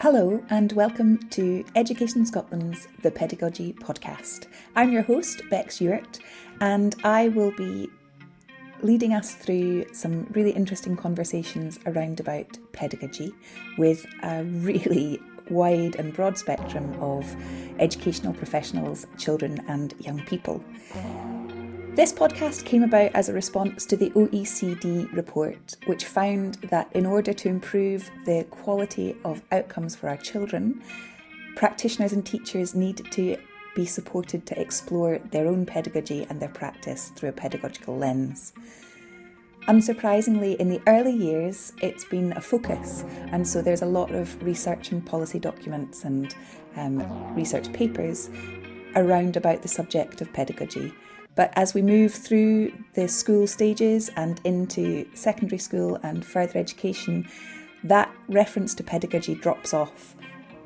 Hello and welcome to Education Scotland's The Pedagogy Podcast. I'm your host, Bex Ewart, and I will be leading us through some really interesting conversations around about pedagogy with a really wide and broad spectrum of educational professionals, children and young people. This podcast came about as a response to the OECD report, which found that in order to improve the quality of outcomes for our children, practitioners and teachers need to be supported to explore their own pedagogy and their practice through a pedagogical lens. Unsurprisingly, in the early years, it's been a focus, and so there's a lot of research and policy documents and research papers around about the subject of pedagogy. But as we move through the school stages and into secondary school and further education, that reference to pedagogy drops off.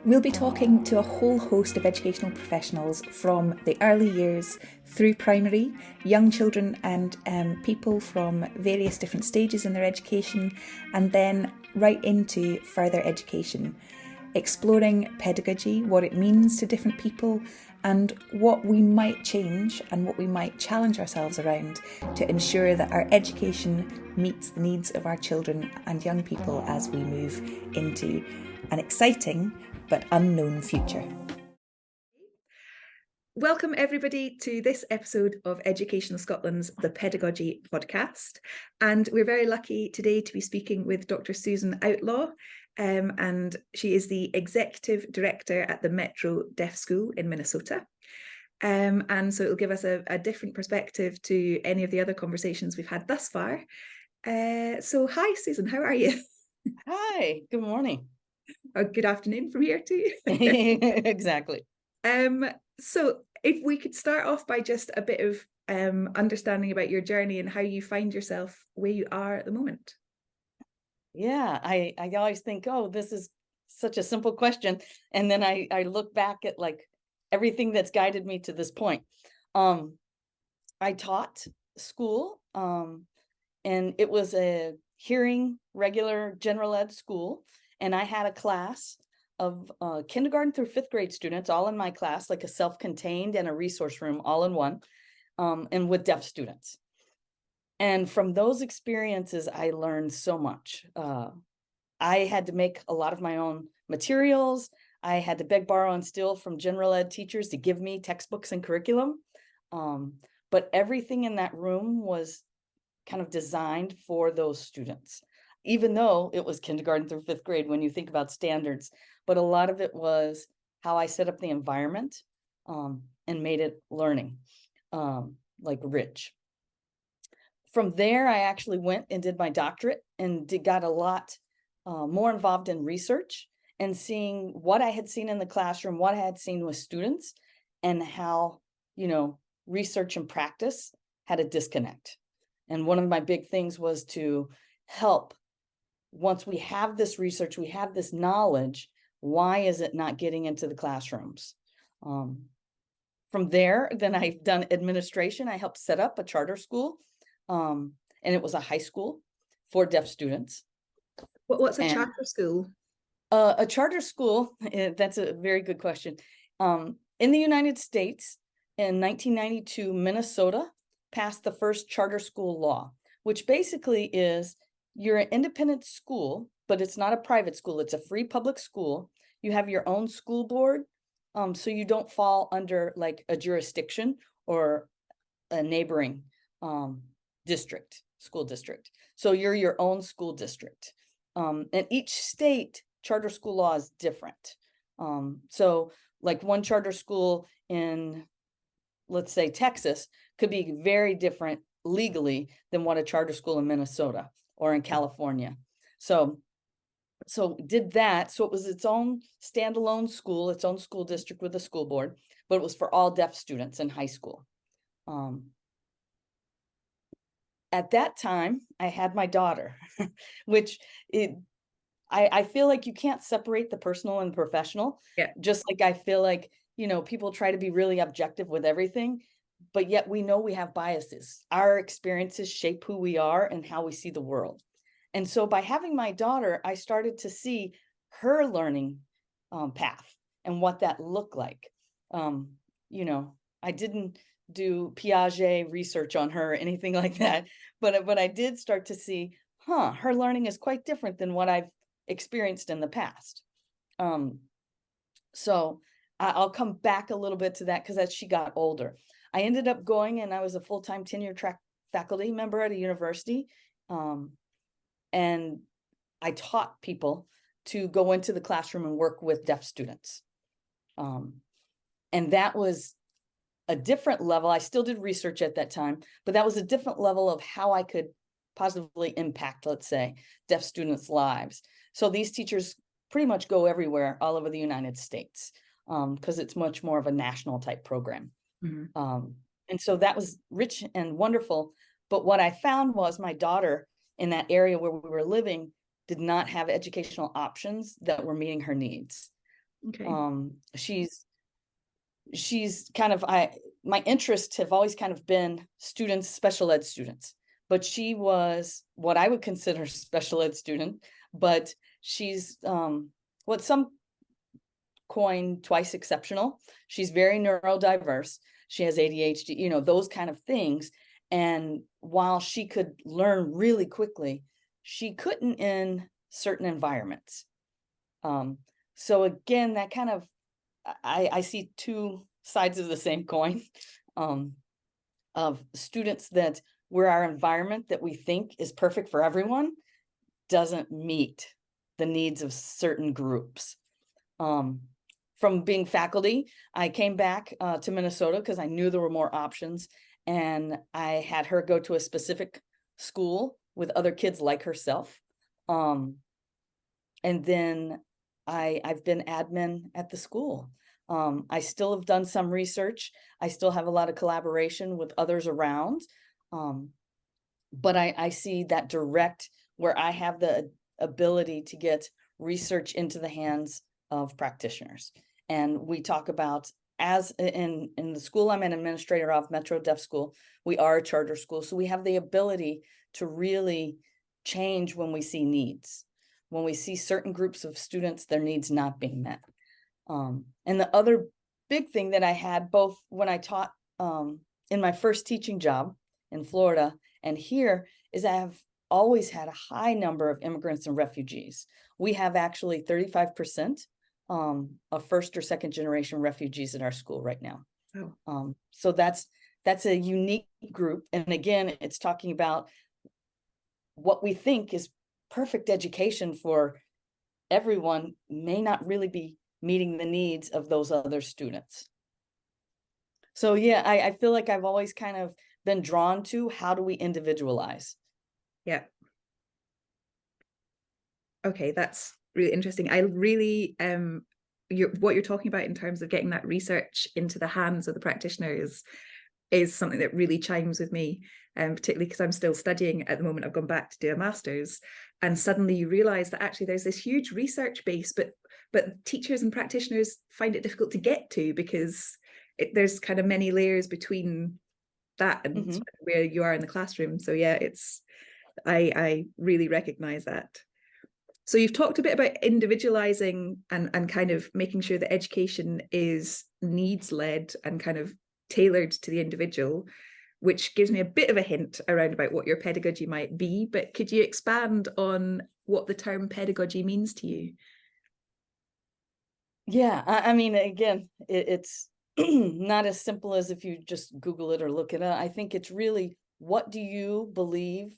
We'll be talking to a whole host of educational professionals from the early years through primary, young children and people from various different stages in their education, and then right into further education, exploring pedagogy, what it means to different people, and what we might change and what we might challenge ourselves around to ensure that our education meets the needs of our children and young people as we move into an exciting but unknown future. Welcome everybody to this episode of Education Scotland's The Pedagogy Podcast. And we're very lucky today to be speaking with Dr Susan Outlaw. And she is the Executive Director at the Metro Deaf School in Minnesota. And so it'll give us a different perspective to any of the other conversations we've had thus far. So hi, Susan, how are you? Hi, good morning. Or good afternoon from here too. Exactly. So if we could start off by just a bit of understanding about your journey and how you find yourself where you are at the moment. Yeah, I always think, oh, this is such a simple question. And then I look back at like everything that's guided me to this point. I taught school and it was a hearing regular general ed school. And I had a class of kindergarten through fifth grade students all in my class, like a self-contained and a resource room all in one, and with deaf students. And from those experiences, I learned so much. I had to make a lot of my own materials. I had to beg, borrow, and steal from general ed teachers to give me textbooks and curriculum. But everything in that room was kind of designed for those students, even though it was kindergarten through fifth grade when you think about standards. But a lot of it was how I set up the environment and made it learning, like rich. From there, I actually went and did my doctorate and got a lot more involved in research and seeing what I had seen in the classroom, what I had seen with students, and how, research and practice had a disconnect. And one of my big things was to help, once we have this research, we have this knowledge, why is it not getting into the classrooms? From there, then I've done administration. I helped set up a charter school. And it was a high school for deaf students. What's a charter school? A charter school, that's a very good question. In the United States, in 1992, Minnesota passed the first charter school law, which basically is you're an independent school, but it's not a private school. It's a free public school. You have your own school board, so you don't fall under like a jurisdiction or a neighboring school district. So you're your own school district. And each state charter school law is different. So like one charter school in, let's say, Texas could be very different legally than what a charter school in Minnesota or in California. So did that. So it was its own standalone school, its own school district with a school board, but it was for all deaf students in high school. At that time, I had my daughter, which I feel like you can't separate the personal and professional. Yeah. Just like I feel like, people try to be really objective with everything, but yet we know we have biases. Our experiences shape who we are and how we see the world. And so by having my daughter, I started to see her learning path and what that looked like. You know, I didn't do Piaget research on her or anything like that, but I did start to see, her learning is quite different than what I've experienced in the past. So I'll come back a little bit to that, because as she got older, I ended up going, and I was a full-time tenure track faculty member at a university. And I taught people to go into the classroom and work with deaf students. And that was a different level. I still did research at that time, but that was a different level of how I could positively impact, let's say, deaf students' lives. So these teachers pretty much go everywhere, all over the United States, because it's much more of a national type program. Mm-hmm. And so that was rich and wonderful. But what I found was my daughter in that area where we were living did not have educational options that were meeting her needs. Okay. She's kind of, my interests have always kind of been students, special ed students, but she was what I would consider a special ed student, but she's what some coin twice exceptional. She's very neurodiverse. She has ADHD, you know, those kind of things. And while she could learn really quickly, she couldn't in certain environments. So again, that kind of, I see two sides of the same coin, of students that where our environment that we think is perfect for everyone doesn't meet the needs of certain groups. From being faculty, I came back to Minnesota because I knew there were more options, and I had her go to a specific school with other kids like herself. And then I've been admin at the school. I still have done some research. I still have a lot of collaboration with others around. But I see that direct where I have the ability to get research into the hands of practitioners. And we talk about, as in the school I'm an administrator of, Metro Deaf School, we are a charter school. So we have the ability to really change when we see needs, when we see certain groups of students, their needs not being met. And the other big thing that I had, both when I taught in my first teaching job in Florida and here, is I have always had a high number of immigrants and refugees. We have actually 35% of first or second generation refugees in our school right now. Oh. So that's a unique group. And again, it's talking about what we think is perfect education for everyone may not really be meeting the needs of those other students. So yeah, I feel like I've always kind of been drawn to, how do we individualize? Yeah. Okay, that's really interesting. I really, what you're talking about in terms of getting that research into the hands of the practitioners is something that really chimes with me, particularly because I'm still studying at the moment. I've gone back to do a master's, and suddenly you realize that actually there's this huge research base, but teachers and practitioners find it difficult to get to because there's kind of many layers between that and where you are in the classroom. So yeah, I really recognize that. So you've talked a bit about individualizing and kind of making sure that education is needs-led and kind of tailored to the individual, which gives me a bit of a hint around about what your pedagogy might be. But could you expand on what the term pedagogy means to you? Yeah, I mean, again, it's not as simple as if you just Google it or look it up. I think it's really, what do you believe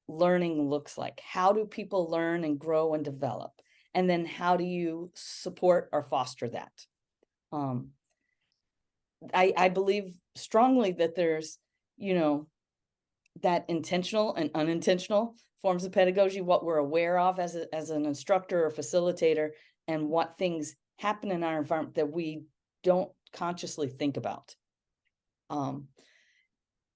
learning looks like? How do people learn and grow and develop? And then how do you support or foster that? I believe strongly that there's, you know, that intentional and unintentional forms of pedagogy, what we're aware of as an instructor or facilitator, and what things happen in our environment that we don't consciously think about.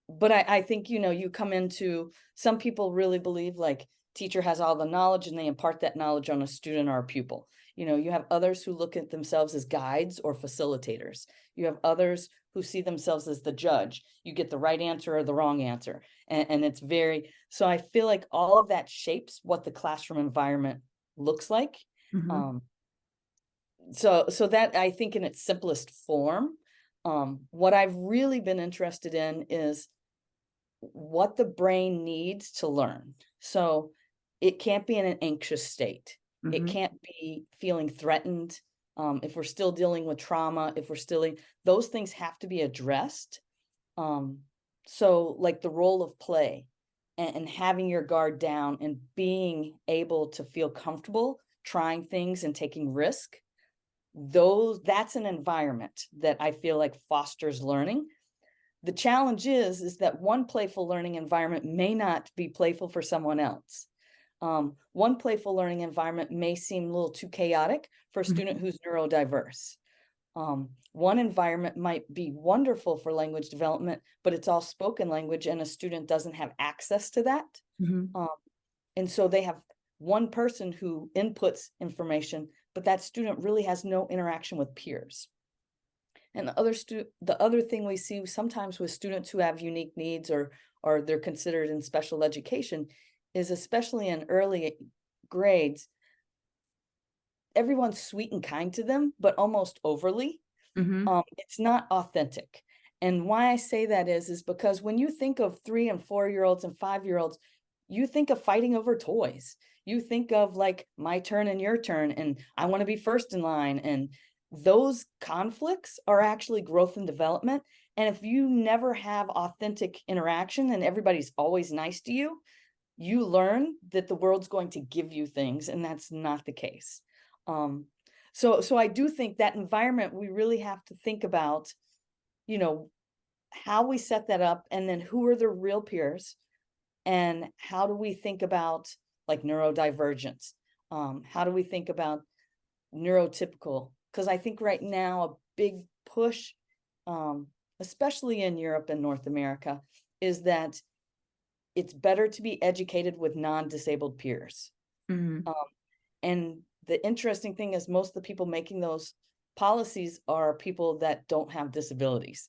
But I think, you know, you come into, some people really believe like teacher has all the knowledge and they impart that knowledge on a student or a pupil. You know, you have others who look at themselves as guides or facilitators. You have others who see themselves as the judge. You get the right answer or the wrong answer. And it's very, so I feel like all of that shapes what the classroom environment looks like. So that, I think, in its simplest form, what I've really been interested in is what the brain needs to learn. So it can't be in an anxious state. It can't be feeling threatened. If we're still dealing with trauma, if we're still, those things have to be addressed. So like the role of play and having your guard down and being able to feel comfortable trying things and taking risk, that's an environment that I feel like fosters learning. The challenge is that one playful learning environment may not be playful for someone else. One playful learning environment may seem a little too chaotic for a student who's neurodiverse. One environment might be wonderful for language development, but it's all spoken language and a student doesn't have access to that. And so they have one person who inputs information, but that student really has no interaction with peers. And the other thing we see sometimes with students who have unique needs or they're considered in special education is, especially in early grades, everyone's sweet and kind to them, but almost overly. It's not authentic. And why I say that is because when you think of 3 and 4-year-olds and 5-year-olds, you think of fighting over toys. You think of like my turn and your turn, and I want to be first in line. And those conflicts are actually growth and development. And if you never have authentic interaction and everybody's always nice to you, you learn that the world's going to give you things, and that's not the case. So I do think that environment, we really have to think about, how we set that up, and then who are the real peers, and how do we think about like neurodivergence? How do we think about neurotypical? Because I think right now a big push, especially in Europe and North America, is that it's better to be educated with non-disabled peers. And the interesting thing is most of the people making those policies are people that don't have disabilities.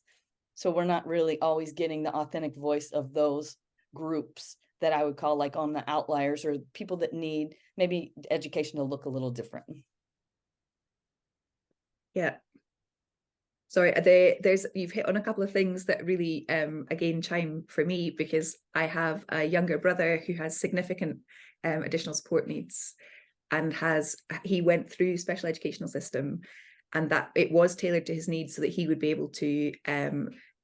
So we're not really always getting the authentic voice of those groups that I would call like on the outliers, or people that need maybe education to look a little different. Yeah. Sorry, you've hit on a couple of things that really, again, chime for me, because I have a younger brother who has significant additional support needs, and he went through special educational system, and that it was tailored to his needs so that he would be able to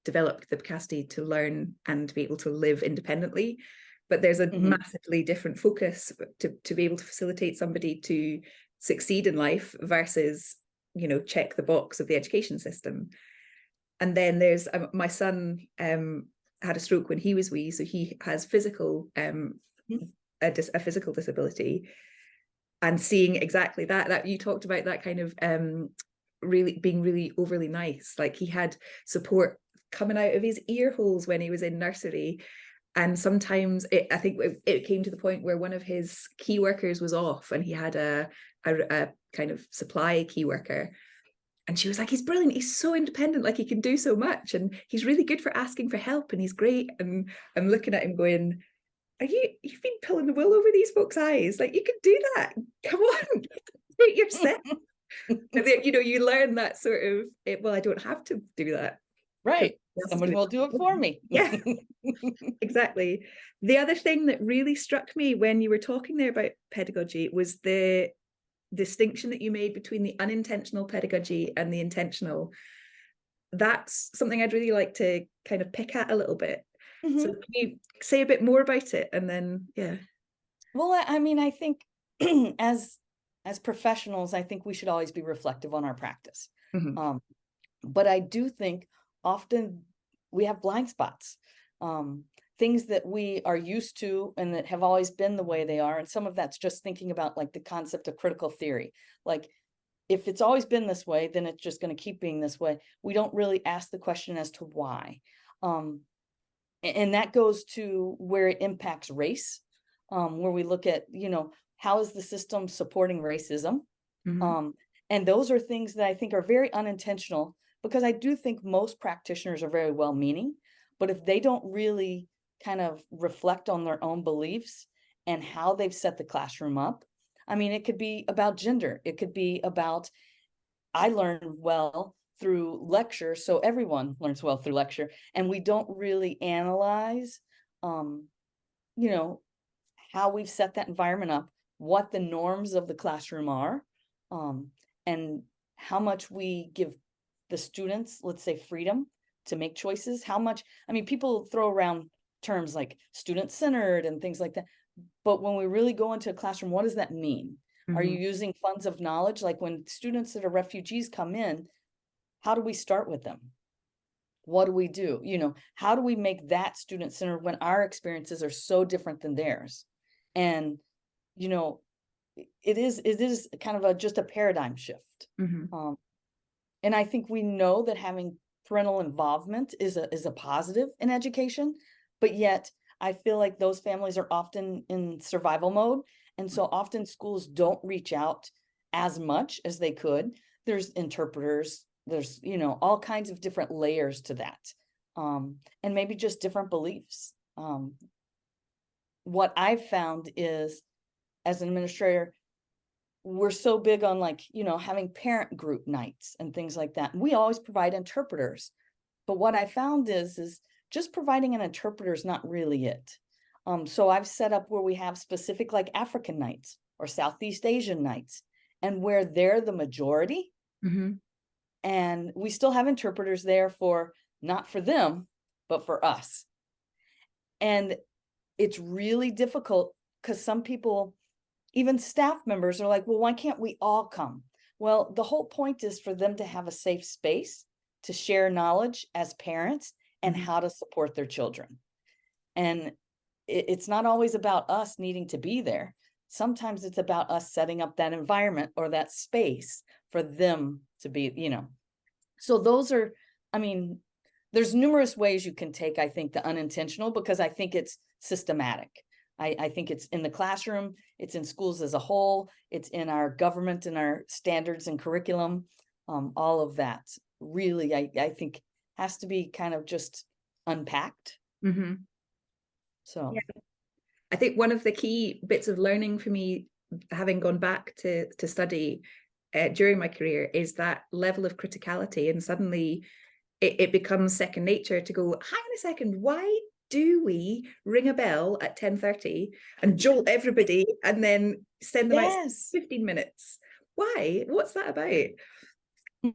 develop the capacity to learn and be able to live independently. But there's a massively different focus to be able to facilitate somebody to succeed in life versus, check the box of the education system. And then there's my son had a stroke when he was wee, so he has a physical disability. And seeing exactly that you talked about, that kind of really being really overly nice. Like, he had support coming out of his ear holes when he was in nursery. And sometimes I think it came to the point where one of his key workers was off, and he had a kind of supply key worker. And she was like, he's brilliant. He's so independent. Like, he can do so much. And he's really good for asking for help. And he's great. And I'm looking at him going, you've been pulling the wool over these folks' eyes. Like, you can do that. Come on, do it yourself. And then, you learn that sort of, I don't have to do that. Right. Somebody will do it for me. Yeah, exactly. The other thing that really struck me when you were talking there about pedagogy was the distinction that you made between the unintentional pedagogy and the intentional. That's something I'd really like to kind of pick at a little bit. So can you say a bit more about it? And then, yeah. Well, I mean, I think as professionals, I think we should always be reflective on our practice. But I do think often we have blind spots, things that we are used to and that have always been the way they are. And some of that's just thinking about like the concept of critical theory. Like, if it's always been this way, then it's just going to keep being this way. We don't really ask the question as to why. And that goes to where it impacts race, where we look at, how is the system supporting racism? And those are things that I think are very unintentional, because I do think most practitioners are very well-meaning, but if they don't really kind of reflect on their own beliefs and how they've set the classroom up, I mean, it could be about gender. It could be about I learn well through lecture, so everyone learns well through lecture, and we don't really analyze, you know, how we've set that environment up, what the norms of the classroom are, and how much we give the students, let's say, freedom to make choices. How much, I mean, people throw around terms like student-centered and things like that, but when we really go into a classroom, what does that mean? Are you using funds of knowledge? Like when students that are refugees come in, how do we start with them? What do we do? You know, how do we make that student-centered when our experiences are so different than theirs? And, you know, it is kind of just a paradigm shift. And I think we know that having parental involvement is a positive in education, but yet I feel like those families are often in survival mode. And so often schools don't reach out as much as they could. There's interpreters, there's, you know, all kinds of different layers to that. And maybe just different beliefs. What I've found is, as an administrator, we're so big on, like, you know, having parent group nights and things like that. We always provide interpreters. But what I found is just providing an interpreter is not really it. So I've set up where we have specific, like, African nights or Southeast Asian nights, and where they're the majority. And we still have interpreters there for, not for them, but for us. And it's really difficult because some people, even staff members, are like, well, why can't we all come? Well, the whole point is for them to have a safe space to share knowledge as parents and how to support their children. And it's not always about us needing to be there. Sometimes it's about us setting up that environment or that space for them to be, you know. So those are, I mean, there's numerous ways you can take, I think, the unintentional, because I think it's systematic. I think it's in the classroom, it's in schools as a whole, it's in our government and our standards and curriculum. All of that really, I think, has to be kind of just unpacked. So yeah. I think one of the key bits of learning for me, having gone back to study during my career, is that level of criticality. And suddenly it becomes second nature to go, hang on a second, why do we ring a bell at 10:30 and jolt everybody and then send them out 15 minutes? Why? What's that about?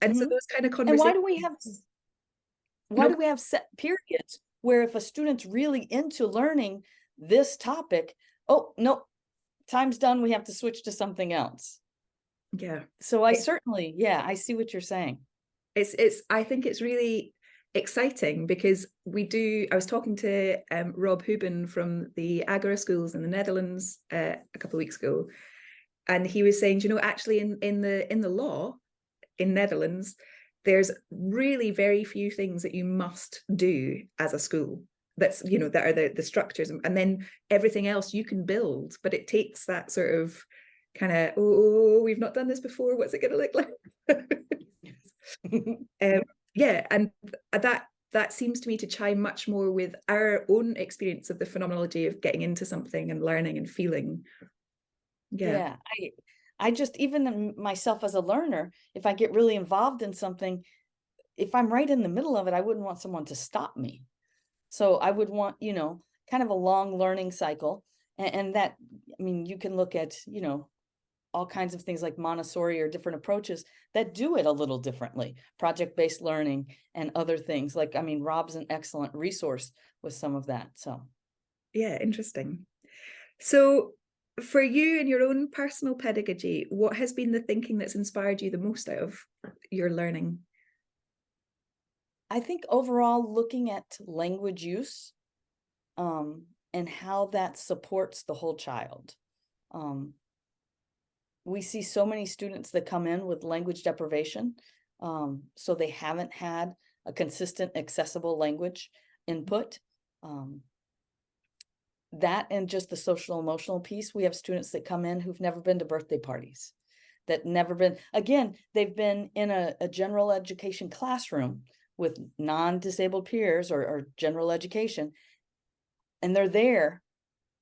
And so those kind of conversations. And why do we have set periods where if a student's really into learning this topic, oh no, time's done, we have to switch to something else? Yeah. So I certainly, I see what you're saying. I think it's really exciting because I was talking to Rob Houben from the Agora schools in the Netherlands a couple of weeks ago, and he was saying, you know, actually in the law in Netherlands, there's really very few things that you must do as a school. That's, you know, that are the structures, and then everything else you can build, but it takes that sort of kind of, oh, we've not done this before, what's it going to look like? Yeah, and that seems to me to chime much more with our own experience of the phenomenology of getting into something and learning and feeling. Yeah, I just, even myself as a learner, if I get really involved in something, if I'm right in the middle of it, I wouldn't want someone to stop me. So I would want, you know, kind of a long learning cycle. And that, I mean, you can look at, you know, all kinds of things like Montessori or different approaches that do it a little differently, project-based learning and other things. Like, I mean, Rob's an excellent resource with some of that. So yeah, interesting. So for you and your own personal pedagogy, what has been the thinking that's inspired you the most out of your learning? I think overall looking at language use and how that supports the whole child. We see so many students that come in with language deprivation, so they haven't had a consistent, accessible language input. That and just the social emotional piece. We have students that come in who've never been to birthday parties, that never been, again, they've been in a general education classroom with non-disabled peers or general education, and they're there,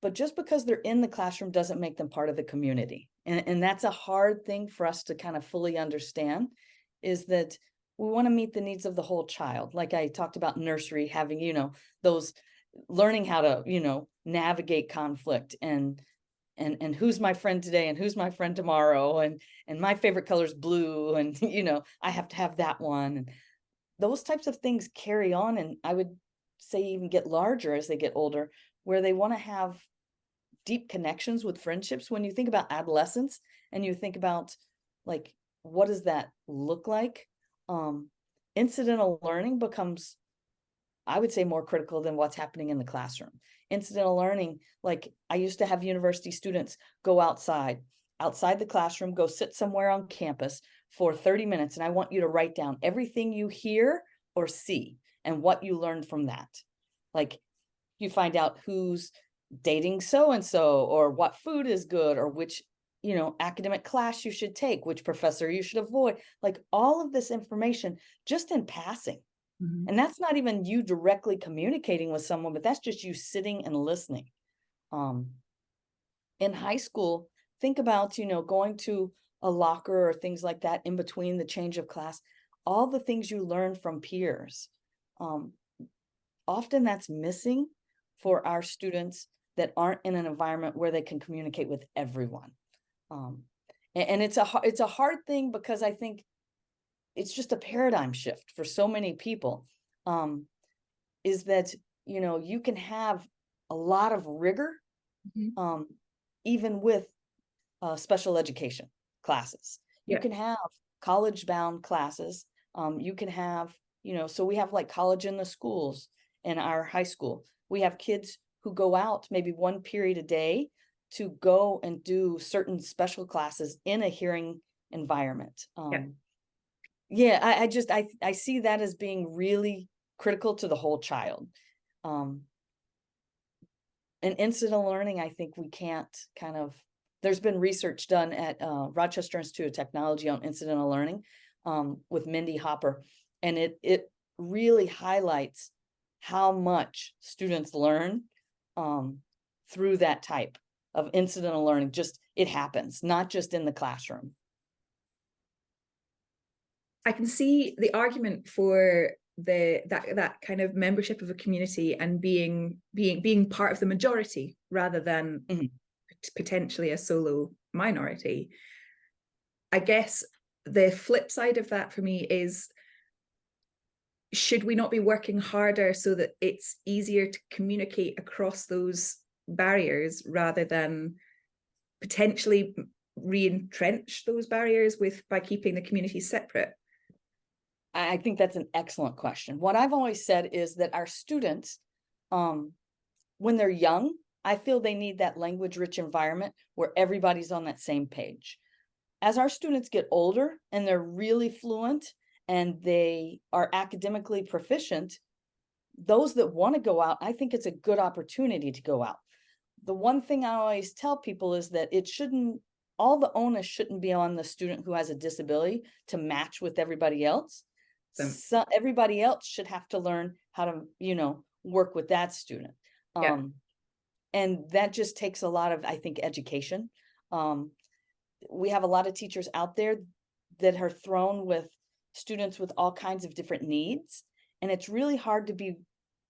but just because they're in the classroom doesn't make them part of the community. And that's a hard thing for us to kind of fully understand, is that we want to meet the needs of the whole child. Like I talked about nursery having, those learning how to, navigate conflict and who's my friend today and who's my friend tomorrow, and my favorite color is blue, and I have to have that one. And those types of things carry on, and I would say even get larger as they get older, where they want to have deep connections with friendships. When you think about adolescence and you think about like, what does that look like? Incidental learning becomes, I would say, more critical than what's happening in the classroom. Incidental learning, like I used to have university students go outside the classroom, go sit somewhere on campus for 30 minutes. And I want you to write down everything you hear or see and what you learned from that. Like you find out who's dating so-and-so, or what food is good, or which, academic class you should take, which professor you should avoid, like all of this information just in passing. Mm-hmm. And that's not even you directly communicating with someone, but that's just you sitting and listening. In high school, think about, going to a locker or things like that in between the change of class, all the things you learn from peers. Often that's missing for our students that aren't in an environment where they can communicate with everyone. And it's a hard thing, because I think it's just a paradigm shift for so many people, is that, you can have a lot of rigor, Mm-hmm. Even with special education classes. You Yeah. can have college-bound classes. You can have, so we have like college in the schools in our high school. We have kids who go out maybe one period a day to go and do certain special classes in a hearing environment. I see that as being really critical to the whole child. And incidental learning, I think we can't there's been research done at Rochester Institute of Technology on incidental learning with Mindy Hopper, and it really highlights how much students learn through that type of incidental learning. Just, it happens, not just in the classroom. I can see the argument for that kind of membership of a community and being part of the majority rather than potentially a solo minority. I guess the flip side of that for me is, should we not be working harder so that it's easier to communicate across those barriers rather than potentially re-entrench those barriers by keeping the communities separate? I think that's an excellent question. What I've always said is that our students, when they're young, I feel they need that language-rich environment where everybody's on that same page. As our students get older and they're really fluent and they are academically proficient, those that want to go out, I think it's a good opportunity to go out. The one thing I always tell people is that all the onus shouldn't be on the student who has a disability to match with everybody else. So everybody else should have to learn how to, work with that student. Yeah. And that just takes a lot of, I think, education. We have a lot of teachers out there that are thrown with students with all kinds of different needs. And it's really hard to be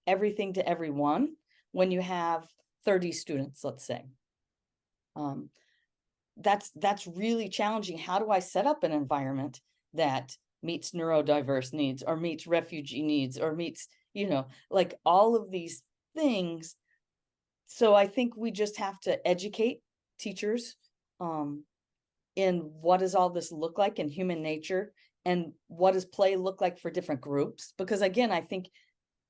everything to everyone when you have 30 students, let's say. That's really challenging. How do I set up an environment that meets neurodiverse needs, or meets refugee needs, or meets, like all of these things? So I think we just have to educate teachers in what does all this look like in human nature, and what does play look like for different groups? Because again, I think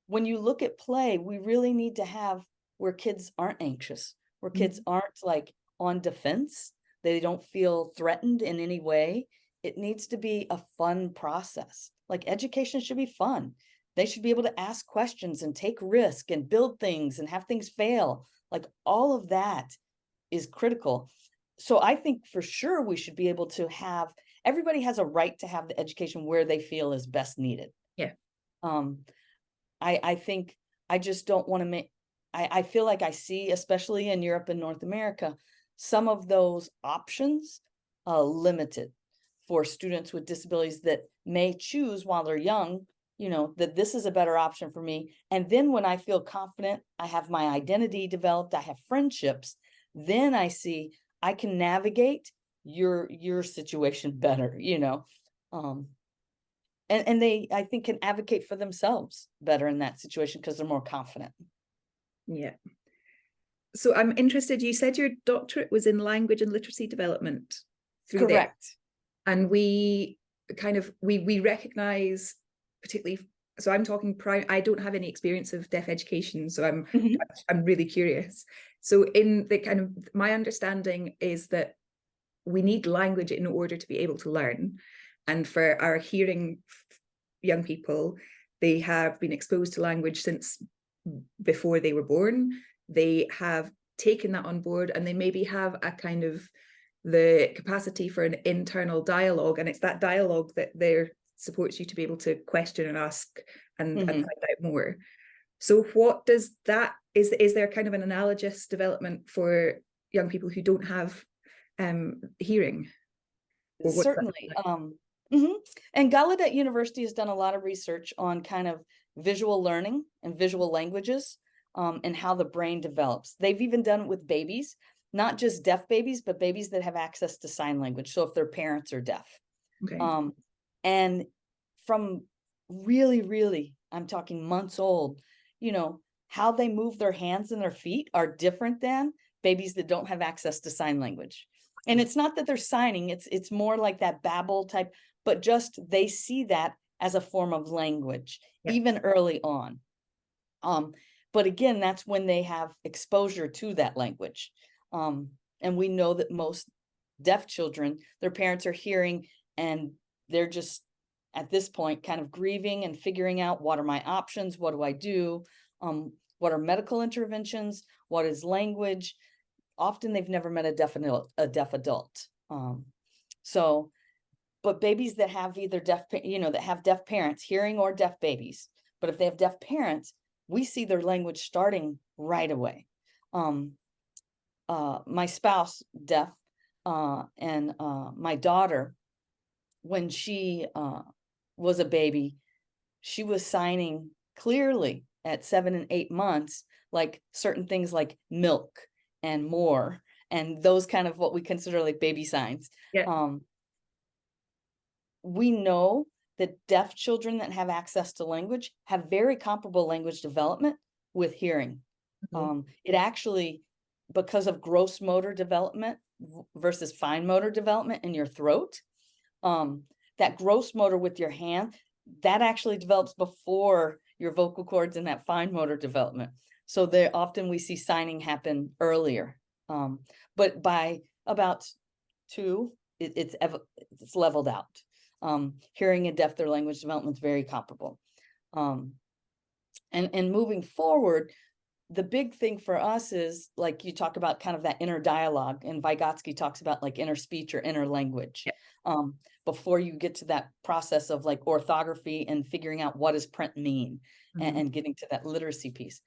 when you look at play, we really need to have where kids aren't anxious, where kids aren't like on defense, they don't feel threatened in any way. It needs to be a fun process. Like education should be fun. They should be able to ask questions and take risk and build things and have things fail. Like all of that is critical. So I think for sure we should be able to have, everybody has a right to have the education where they feel is best needed. Yeah. I think I just don't want to I feel like I see, especially in Europe and North America, some of those options limited for students with disabilities that may choose while they're young, that this is a better option for me. And then when I feel confident, I have my identity developed, I have friendships, then I see I can navigate your situation better, and they, I think, can advocate for themselves better in that situation because they're more confident. Yeah. So I'm interested, you said your doctorate was in language and literacy development through Correct. there. And we recognize, particularly, so I'm talking I don't have any experience of deaf education, so I'm really curious. So in the kind of, my understanding is that we need language in order to be able to learn. And for our hearing young people, they have been exposed to language since before they were born. They have taken that on board, and they maybe have a kind of the capacity for an internal dialogue, and it's that dialogue that there supports you to be able to question and ask and find out more. So what does that, is there kind of an analogous development for young people who don't have hearing? Certainly. And Gallaudet University has done a lot of research on kind of visual learning and visual languages, and how the brain develops. They've even done it with babies, not just deaf babies, but babies that have access to sign language. So if their parents are deaf. Okay. And from really, really, I'm talking months old, how they move their hands and their feet are different than babies that don't have access to sign language. And it's not that they're signing, it's more like that babble type, but just they see that as a form of language, even early on. But again, that's when they have exposure to that language. And we know that most deaf children, their parents are hearing, and they're just at this point kind of grieving and figuring out, what are my options? What do I do? What are medical interventions? What is language? Often they've never met a deaf adult. But babies that have either that have deaf parents, hearing or deaf babies, but if they have deaf parents, we see their language starting right away. My spouse, deaf, and my daughter, when she was a baby, she was signing clearly at 7 and 8 months, like certain things like milk and more, and those kind of what we consider like baby signs. We know that deaf children that have access to language have very comparable language development with hearing. It actually, because of gross motor development versus fine motor development in your throat, that gross motor with your hand, that actually develops before your vocal cords and that fine motor development. So there often we see signing happen earlier. But by about 2, it's leveled out. Hearing and deaf, their language development is very comparable. And moving forward, the big thing for us is, like you talk about kind of that inner dialogue, and Vygotsky talks about like inner speech or inner language. Before you get to that process of like orthography and figuring out what does print mean, and getting to that literacy piece.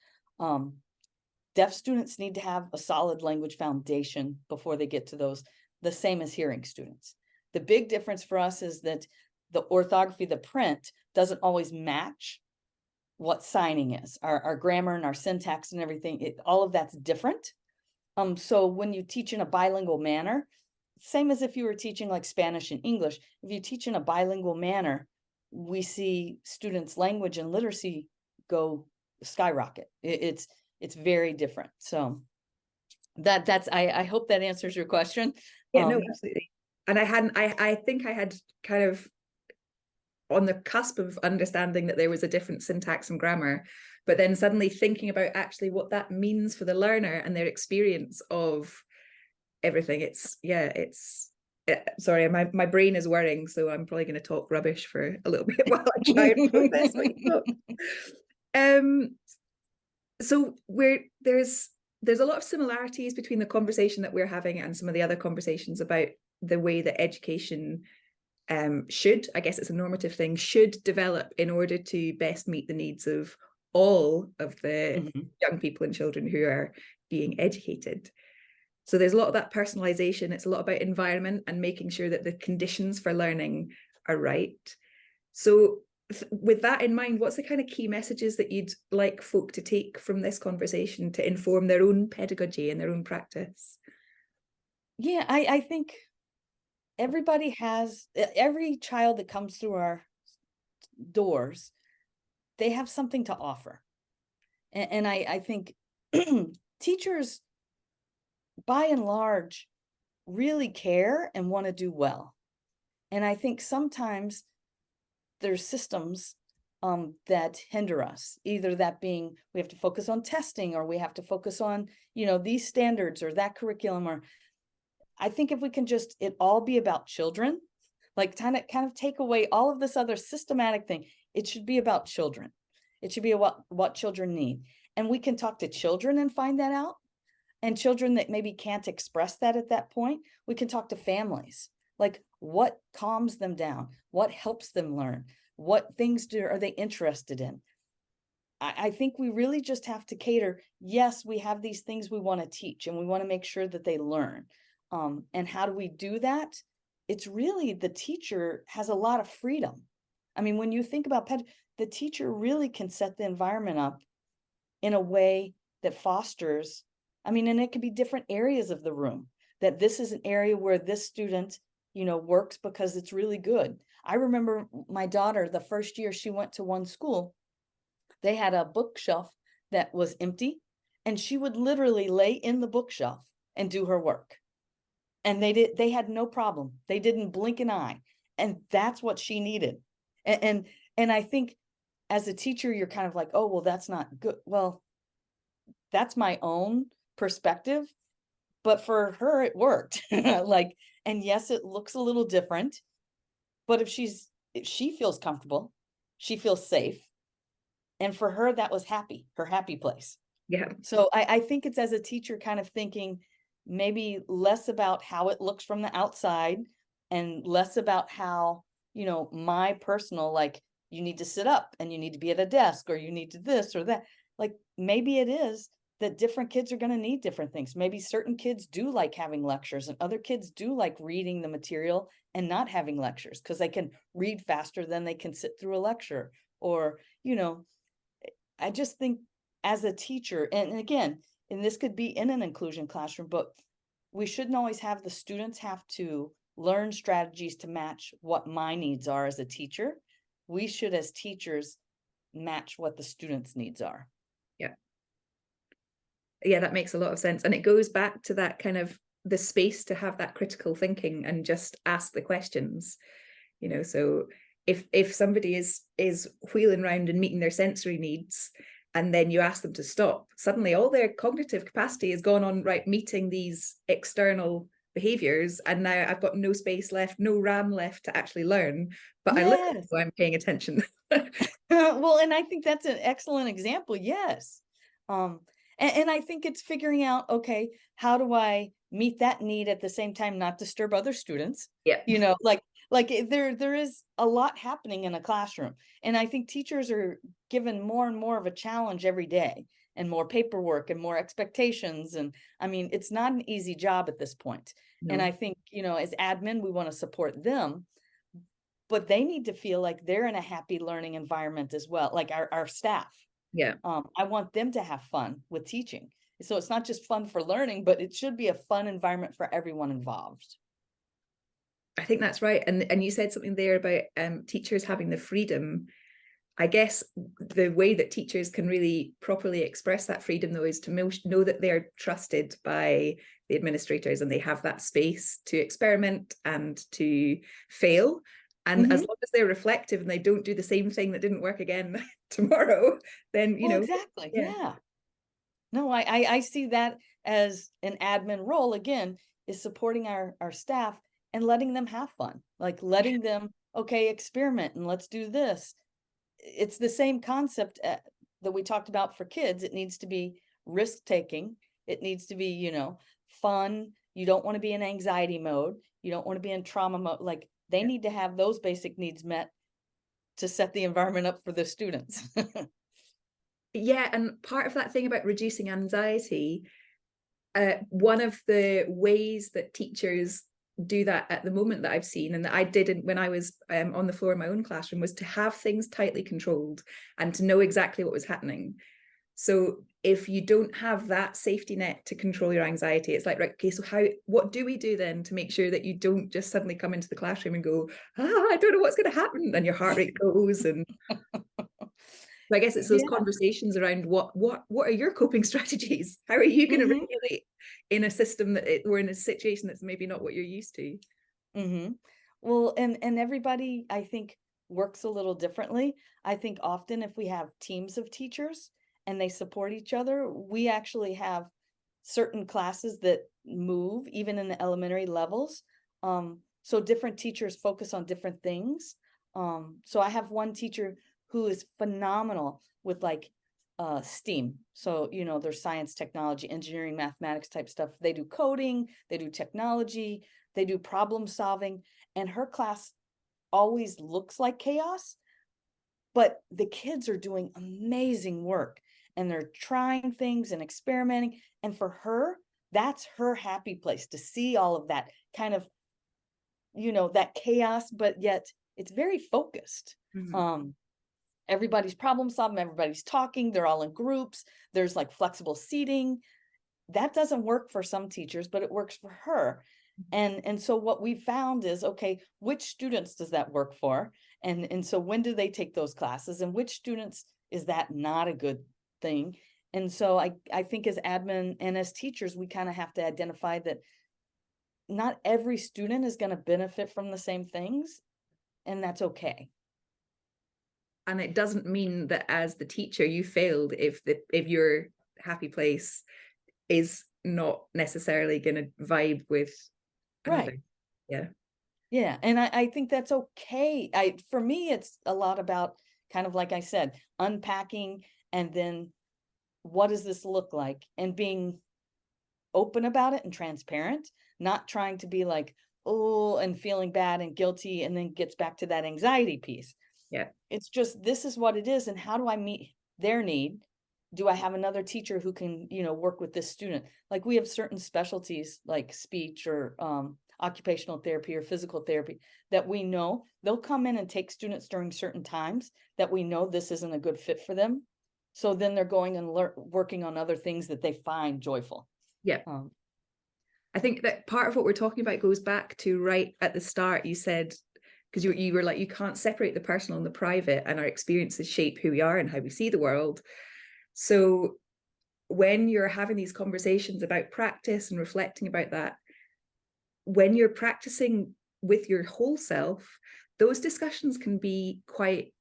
Deaf students need to have a solid language foundation before they get to those, the same as hearing students. The big difference for us is that the orthography, the print, doesn't always match what signing is. Our grammar and our syntax and everything, all of that's different. So when you teach in a bilingual manner, same as if you were teaching like Spanish and English, if you teach in a bilingual manner, we see students' language and literacy go skyrocket. It's very different. So that's I hope that answers your question. Yeah, no, absolutely. And I think I had kind of on the cusp of understanding that there was a different syntax and grammar, but then suddenly thinking about actually what that means for the learner and their experience of everything. Sorry, my brain is whirring, so I'm probably going to talk rubbish for a little bit while I try and process what you talk. So there's a lot of similarities between the conversation that we're having and some of the other conversations about the way that education should, I guess it's a normative thing, should develop in order to best meet the needs of all of the young people and children who are being educated. So there's a lot of that personalization. It's a lot about environment and making sure that the conditions for learning are right. So with that in mind, what's the kind of key messages that you'd like folk to take from this conversation to inform their own pedagogy and their own practice? Yeah, I think every child that comes through our doors, they have something to offer. And I think teachers, by and large, really care and want to do well. And I think sometimes there's systems that hinder us, either that being we have to focus on testing, or we have to focus on, these standards or that curriculum. Or I think if we can just it all be about children, like kind of take away all of this other systematic thing, it should be about children. It should be what children need. And we can talk to children and find that out. And children that maybe can't express that at that point, we can talk to families. Like, what calms them down? What helps them learn? What things are they interested in? I think we really just have to cater. Yes, we have these things we want to teach, and we want to make sure that they learn. And how do we do that? It's really the teacher has a lot of freedom. I mean, when you think about the teacher really can set the environment up in a way that fosters, and it could be different areas of the room, that this is an area where this student, works because it's really good. I remember my daughter, the first year she went to one school, they had a bookshelf that was empty, and she would literally lay in the bookshelf and do her work. And they had no problem. They didn't blink an eye. And that's what she needed. And I think as a teacher, you're kind of like, oh, well, that's not good. Well, that's my own perspective, but for her, it worked. And yes, it looks a little different, but if she feels comfortable, she feels safe. And for her, that was her happy place. Yeah. So I think it's, as a teacher, kind of thinking maybe less about how it looks from the outside and less about how, my personal, like, you need to sit up and you need to be at a desk, or you need to this or that. Like, maybe it is that different kids are going to need different things. Maybe certain kids do like having lectures, and other kids do like reading the material and not having lectures because they can read faster than they can sit through a lecture. Or, I just think as a teacher, and again, and this could be in an inclusion classroom, but we shouldn't always have the students have to learn strategies to match what my needs are as a teacher. We should, as teachers, match what the students' needs are. Yeah, that makes a lot of sense. And it goes back to that kind of the space to have that critical thinking and just ask the questions. So if somebody is wheeling around and meeting their sensory needs, and then you ask them to stop, suddenly all their cognitive capacity has gone on, right, meeting these external behaviors, and now I've got no space left, no RAM left to actually learn, but yes. I listen, so I'm paying attention. Well, and I think that's an excellent example. Yes. And I think it's figuring out, okay, how do I meet that need at the same time, not disturb other students? Yeah. Like there is a lot happening in a classroom. And I think teachers are given more and more of a challenge every day, and more paperwork and more expectations. And it's not an easy job at this point. No. And I think, as admin, we want to support them, but they need to feel like they're in a happy learning environment as well, like our staff. Yeah. I want them to have fun with teaching. So it's not just fun for learning, but it should be a fun environment for everyone involved. I think that's right. And you said something there about teachers having the freedom. I guess the way that teachers can really properly express that freedom, though, is to know that they're trusted by the administrators, and they have that space to experiment and to fail. And as long as they're reflective and they don't do the same thing that didn't work again tomorrow, then, Exactly. Yeah. No, I see that as an admin role, again, is supporting our staff and letting them have fun, like letting them, okay, experiment and let's do this. It's the same concept that we talked about for kids. It needs to be risk-taking. It needs to be, fun. You don't want to be in anxiety mode. You don't want to be in trauma mode. Like, they need to have those basic needs met to set the environment up for the students. Yeah, and part of that thing about reducing anxiety, One of the ways that teachers do that at the moment that I've seen, and that I didn't when I was on the floor in my own classroom, was to have things tightly controlled and to know exactly what was happening. So if you don't have that safety net to control your anxiety, it's like, right, okay, so what do we do then to make sure that you don't just suddenly come into the classroom and go, I don't know what's going to happen, and your heart rate goes. And so I guess it's those conversations around what are your coping strategies? How are you going to regulate in a system we're in a situation that's maybe not what you're used to? Well, and everybody, I think, works a little differently. I think often if we have teams of teachers and they support each other, we actually have certain classes that move even in the elementary levels. So different teachers focus on different things. So I have one teacher who is phenomenal with like STEAM. So, there's science, technology, engineering, mathematics type stuff. They do coding, they do technology, they do problem solving, and her class always looks like chaos, but the kids are doing amazing work and they're trying things and experimenting. And for her, that's her happy place, to see all of that kind of, that chaos, but yet it's very focused. Everybody's problem solving, everybody's talking, they're all in groups, there's like flexible seating. That doesn't work for some teachers, but it works for her. And so what we found is, okay, which students does that work for? And so when do they take those classes, and which students is that not a good thing? And so I think as admin and as teachers, we kind of have to identify that not every student is going to benefit from the same things, and that's okay. And it doesn't mean that as the teacher you failed if your happy place is not necessarily going to vibe with another. Right. Yeah. And I think that's okay. For me, it's a lot about, kind of like I said, unpacking, and then what does this look like, and being open about it and transparent, not trying to be like, oh, and feeling bad and guilty, and then gets back to that anxiety piece. Yeah. It's just, this is what it is. And how do I meet their need? Do I have another teacher who can, work with this student? Like we have certain specialties like speech or occupational therapy or physical therapy that we know they'll come in and take students during certain times that we know this isn't a good fit for them. So then they're going and working on other things that they find joyful. Yeah. I think that part of what we're talking about goes back to right at the start. You said, because you were like, you can't separate the personal and the private, and our experiences shape who we are and how we see the world. So when you're having these conversations about practice and reflecting about that, when you're practicing with your whole self, those discussions can be quite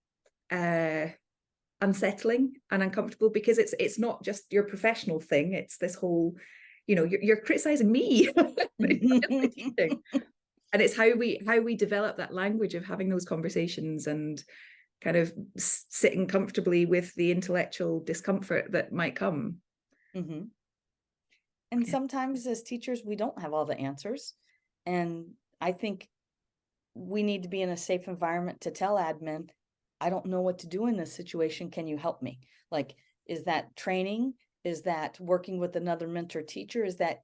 unsettling and uncomfortable, because it's not just your professional thing, it's this whole, you're criticizing me. And it's how we develop that language of having those conversations and kind of sitting comfortably with the intellectual discomfort that might come. And sometimes as teachers, we don't have all the answers. And I think we need to be in a safe environment to tell admin, I don't know what to do in this situation. Can you help me? Like, is that training? Is that working with another mentor teacher? Is that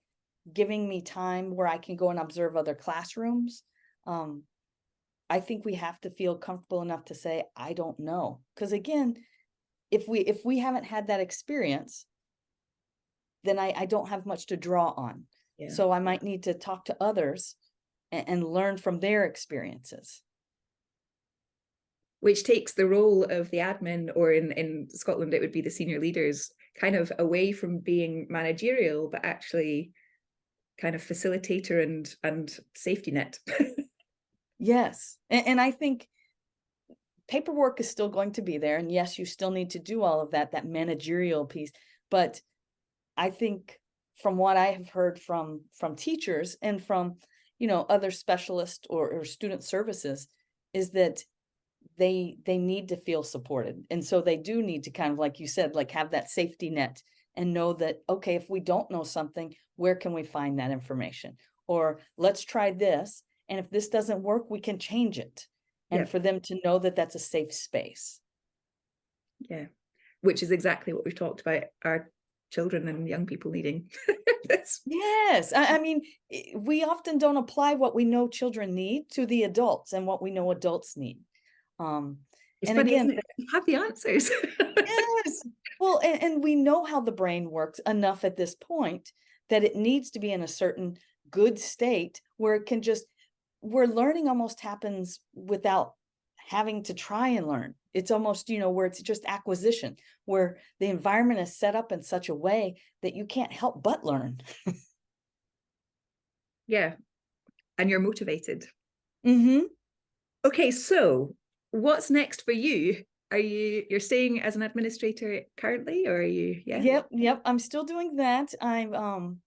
giving me time where I can go and observe other classrooms? I think we have to feel comfortable enough to say, I don't know. Because again, if we haven't had that experience, then I don't have much to draw on. Yeah. So I might need to talk to others and learn from their experiences. Which takes the role of the admin, or in Scotland, it would be the senior leaders, kind of away from being managerial, but actually kind of facilitator and safety net. Yes. And I think paperwork is still going to be there. And yes, you still need to do all of that managerial piece. But I think from what I have heard from teachers and from, other specialists or student services, is that they need to feel supported. And so they do need to kind of, like you said, like have that safety net and know that, okay, if we don't know something, where can we find that information? Or let's try this. And if this doesn't work, we can change it. And for them to know that that's a safe space. Yeah. Which is exactly what we've talked about. Our children and young people needing this. Yes. I mean, we often don't apply what we know children need to the adults and what we know adults need. It's And funny, again, isn't it? You have the answers. yes. Well, and we know how the brain works enough at this point that it needs to be in a certain good state where it can just, where learning almost happens without having to try and learn. It's almost, where it's just acquisition, where the environment is set up in such a way that you can't help but learn. Yeah. And you're motivated. Mm-hmm. Okay, so what's next for you? You're staying as an administrator currently, or are you? Yeah. Yep. I'm still doing that. I'm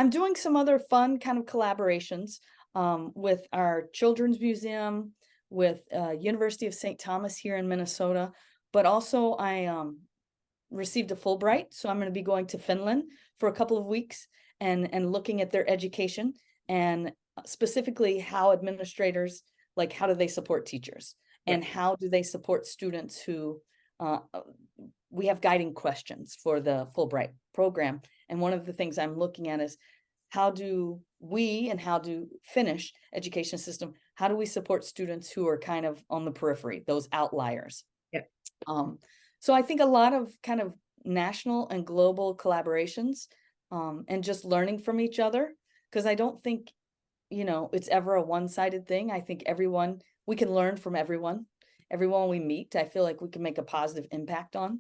doing some other fun kind of collaborations with our children's museum, with University of St. Thomas here in Minnesota, but also I received a Fulbright, so I'm going to be going to Finland for a couple of weeks and looking at their education and specifically how administrators, like how do they support teachers and how do they support students who we have guiding questions for the Fulbright program. And one of the things I'm looking at is how do we and how do Finnish education system, how do we support students who are kind of on the periphery, those outliers? So I think a lot of kind of national and global collaborations and just learning from each other, because I don't think, it's ever a one-sided thing. I think we can learn from everyone we meet. I feel like we can make a positive impact on.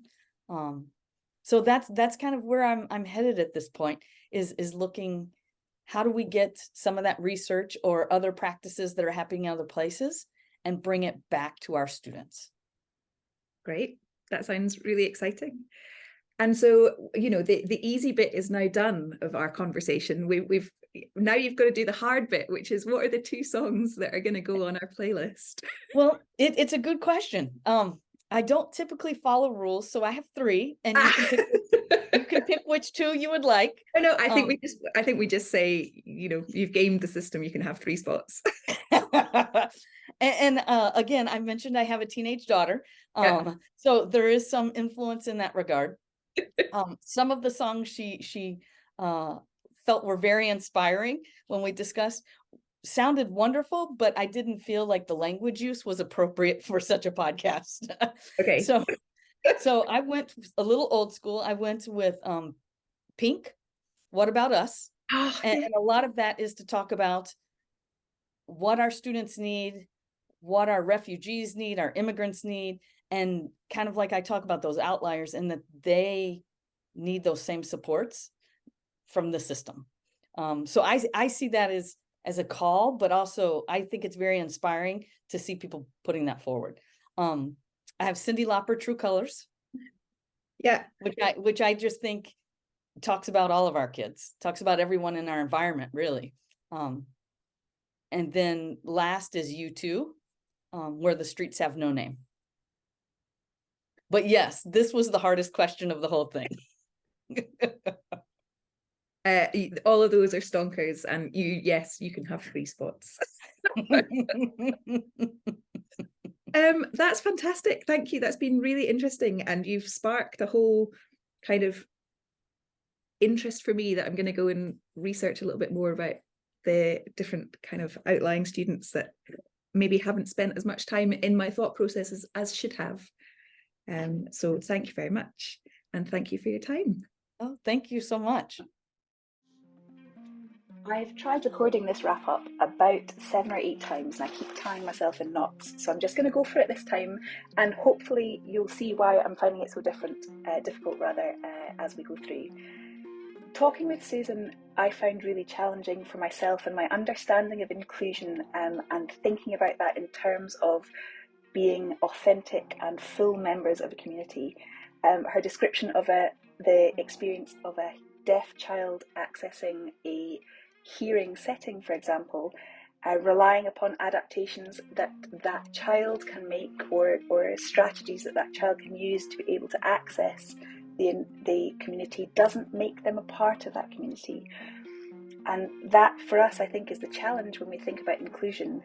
So that's kind of where I'm headed at this point is looking, how do we get some of that research or other practices that are happening in other places and bring it back to our students? Great. That sounds really exciting. And so, the easy bit is now done of our conversation. We've now you've got to do the hard bit, which is what are the 2 songs that are going to go on our playlist? Well, it's a good question. I don't typically follow rules, so I have 3, and you can pick which 2 you would like. No, I think we just say, you've gamed the system, you can have 3 spots. And again, I mentioned I have a teenage daughter, so there is some influence in that regard. Some of the songs she felt were very inspiring when we discussed, sounded wonderful, but I didn't feel like the language use was appropriate for such a podcast. Okay. So I went a little old school. I went with Pink, What About Us? And a lot of that is to talk about what our students need, what our refugees need, our immigrants need, and kind of like I talk about those outliers and that they need those same supports from the system. So I see that as a call, but also I think it's very inspiring to see people putting that forward. I have Cyndi Lauper, True Colors. Yeah. Which I just think talks about all of our kids, talks about everyone in our environment, really. And then last is U2, Where the Streets Have No Name. But yes, this was the hardest question of the whole thing. All of those are stonkers, and you can have 3 spots. That's fantastic. Thank you. That's been really interesting, and you've sparked a whole kind of interest for me that I'm going to go and research a little bit more about the different kind of outlying students that maybe haven't spent as much time in my thought processes as should have. So thank you very much, and thank you for your time. Oh, thank you so much. I've tried recording this wrap up about 7 or 8 times and I keep tying myself in knots, so I'm just going to go for it this time, and hopefully you'll see why I'm finding it so difficult as we go through. Talking with Susan, I found really challenging for myself and my understanding of inclusion, and thinking about that in terms of being authentic and full members of a community. Her description of the experience of a deaf child accessing a hearing setting, for example, relying upon adaptations that child can make or strategies that child can use to be able to access the community, doesn't make them a part of that community. And that, for us, I think, is the challenge when we think about inclusion.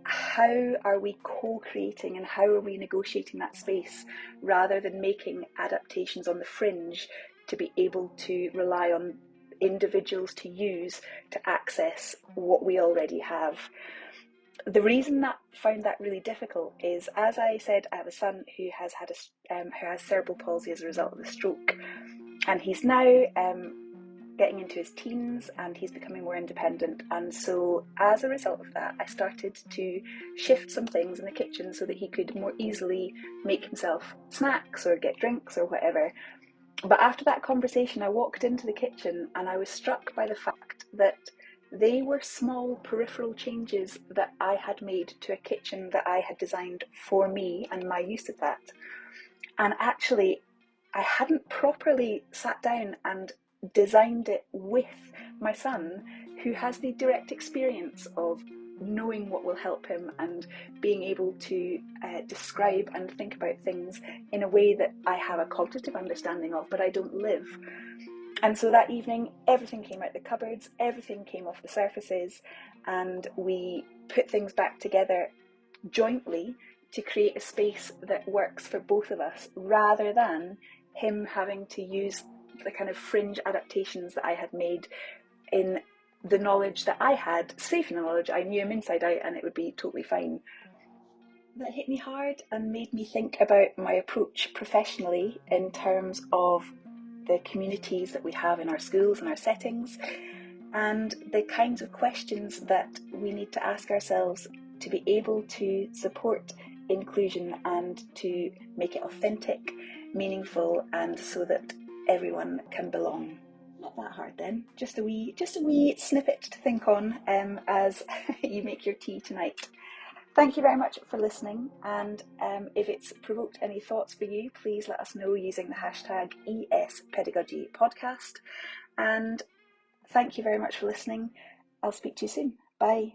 How are we co-creating and how are we negotiating that space rather than making adaptations on the fringe to be able to rely on individuals to use to access what we already have. The reason that I found that really difficult is, as I said, I have a son who has had who has cerebral palsy as a result of a stroke, and he's now getting into his teens and he's becoming more independent. And so as a result of that, I started to shift some things in the kitchen so that he could more easily make himself snacks or get drinks or whatever. But after that conversation, I walked into the kitchen and I was struck by the fact that they were small peripheral changes that I had made to a kitchen that I had designed for me and my use of that. And actually, I hadn't properly sat down and designed it with my son, who has the direct experience of knowing what will help him and being able to describe and think about things in a way that I have a cognitive understanding of, but I don't live. And so that evening, everything came out the cupboards, everything came off the surfaces, and we put things back together jointly to create a space that works for both of us, rather than him having to use the kind of fringe adaptations that I had made in the knowledge that I had, safe in the knowledge I knew him inside out and it would be totally fine. That hit me hard and made me think about my approach professionally in terms of the communities that we have in our schools and our settings, and the kinds of questions that we need to ask ourselves to be able to support inclusion and to make it authentic, meaningful, and so that everyone can belong. Not that hard then, just a wee snippet to think on as you make your tea tonight. Thank you very much for listening, and if it's provoked any thoughts for you, please let us know using the hashtag #ESPedagogyPodcast. And thank you very much for listening. I'll speak to you soon. Bye.